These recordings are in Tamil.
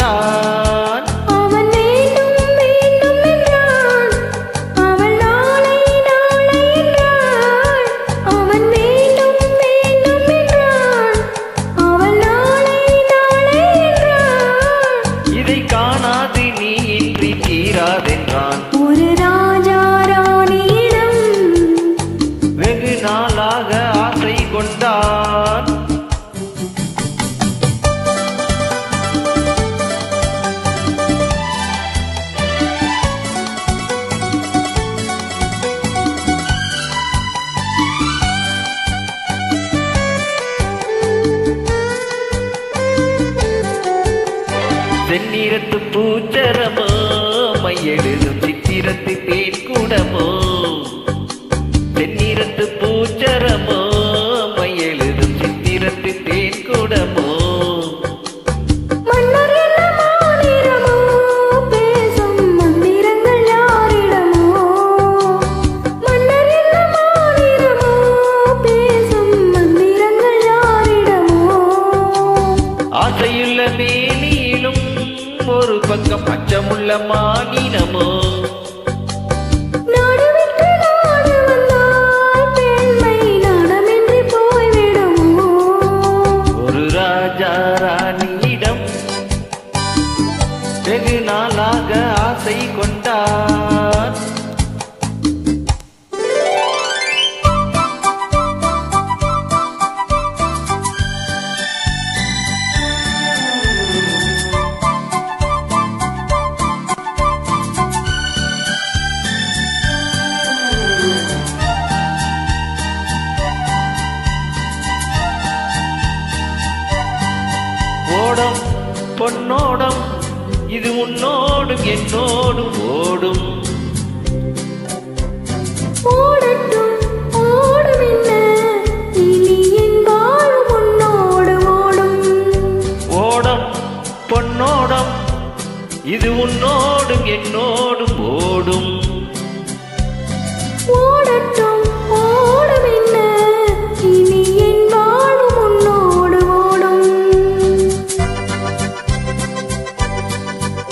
கொண்டான். அவன் வேண்டும் வேண்டும் என்றான், அவள் நாளை நாளை என்றாள். அவன் வேண்டும் வேண்டும் என்றான், அவள் நாளை நாளை என்றாள். இதை காணாது நீ இன்றி தீராதென்றான். ஒரு ராஜா ராணியிடம் வெகு நாளாக ஆசை கொண்டான். செந்நிறத்து பூச்சரமோ மையெழுதும் சித்திரத்து தேன் கூடமோ. செந்நிறத்து பூச்சரமோ மையெழுதும் சித்திரத்து தேன் கூடமோ. மன்னர் என்ன மாநிறமோ, பேசும் மந்திரங்கள் யாரிடமோ. மன்னர் என்ன மாநிறமோ, பேசும் மந்திரங்கள் யாரிடமோ. ஆசையுள்ள மேனியிலும் ஒரு பக்கம் அச்சமுள்ள மானினமோ. நாடு விட்டு நாடு வந்தால் பெண்மை நாணமின்றி போய்விடுமோ. ஒரு ராஜா ராணியிடம் வெகு நாளாக ஆசை கொண்டான். ஓடம் பொன்னோடம் இது உன்னோடும் என்னோடும் ஓடும். ஓடட்டும் ஓடும் என்ன, இனி என் வாழும் உன்னோடு ஓடும். ஓடம் பொன்னோடம் இது உன்னோடும் என்னோடும் ஓடும். ஓடட்டும் ஓடும் என்ன, இனி என் வாழும் உன்னோடு ஓடும்.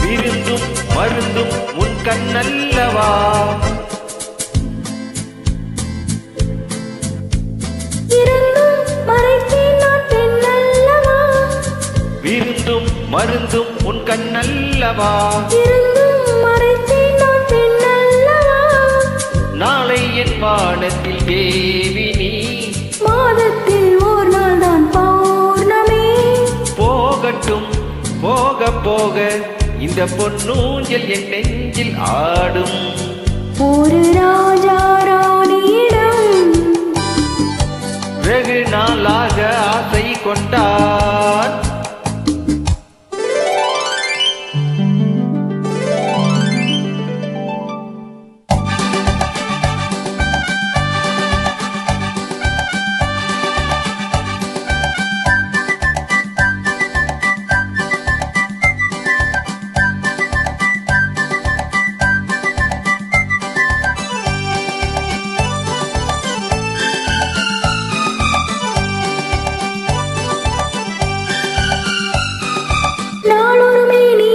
விருந்தும் மருந்தும் உன் கண்ணல்லவா. இருந்தும் மறைத்தேன் நான் பெண்ணல்லவா. விருந்தும் மருந்தும் உன் கண்ணல்லவா. இருந்தும் மறைத்தேன் நான் பெண்ணல்லவா. நாளை என் வானத்தில் தேவி நீ. மாதத்தில் ஓர் நாள் தான் பௌர்ணமி. போகட்டும் போக போக இந்த பொன்னூஞ்சல் என் நெஞ்சில் ஆடும். ஒரு ராஜா ராணியிடம் வெகு நாளாக ஆசை கொண்டான். நாளொரு மேனி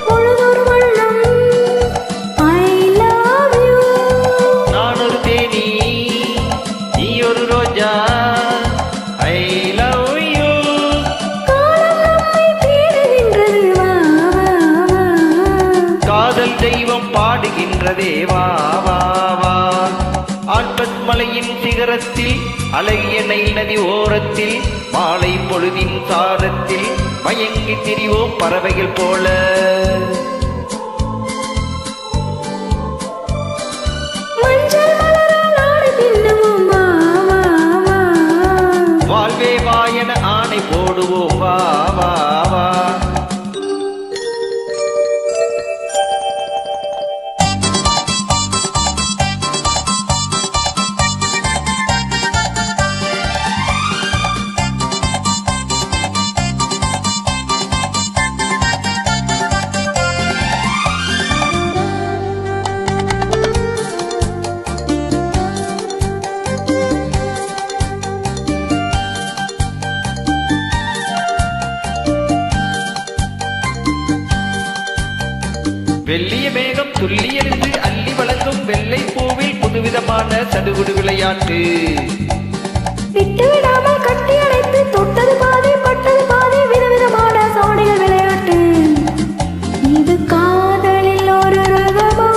பொழுதொரு வண்ணம். I love you. நான் ஒரு தேனி நீ ஒரு ரோஜா. I love you. காலம் நம்மை தேடுகின்றது வா வா வா. காதல் தெய்வம் பாடுகின்றதே வா வா வா. ஆல்பஸ் மலையின் சிகரத்தில் அழகிய நைல் நதி ஓரத்தில் மாலை பொழுதின் சாரத்தில் மயங்கி திரிவோம் பறவைகள் போல. மஞ்சள் மலரால் ஆடை பின்னுவோம் வா வா வா. வாழ்வே வா என ஆணை போடுவோம் வா வா வா. சடுகுடு விளையாட்டு. விட்டு விடாமல் கட்டி அணைத்து தொட்டது பாதி பட்டது பாதி விதவிதமான சோடிகள் விளையாட்டு. இது காதலில் ஒரு ரகமோ,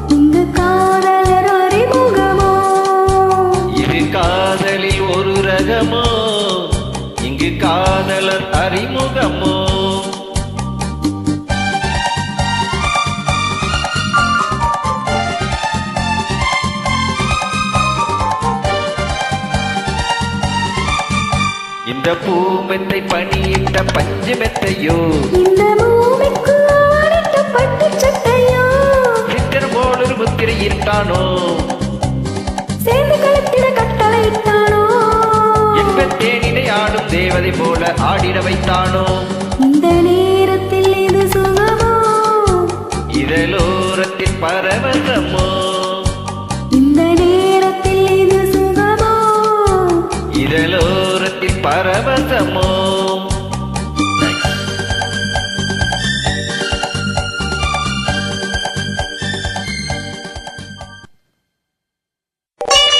இங்கு காதலர் அறிமுகமோ. இது காதலில் ஒரு ரகமோ, இங்கு காதலர் அறிமுகமோ. இந்த பூமெத்தை பணியிட்ட பஞ்சு மெத்தையோ, இந்த பூமிக்கு ஆடிட்ட பட்டுச் சட்டையோ, சித்தர் போலொரு முத்திரை இருட்டானோ, சேர்ந்து கழுத்திட கட்டளையிட்டானோ, என்பத் தேனினை ஆடும் தேவதை போல ஆடிட வைத்தானோ. இந்த நேரத்தில் இது சுகமோ, இதழோரத்தில் பரவசமோ, இந்த நேரத்தில் இது சுகமோ, இதழோரத்தில் பரவசமோ.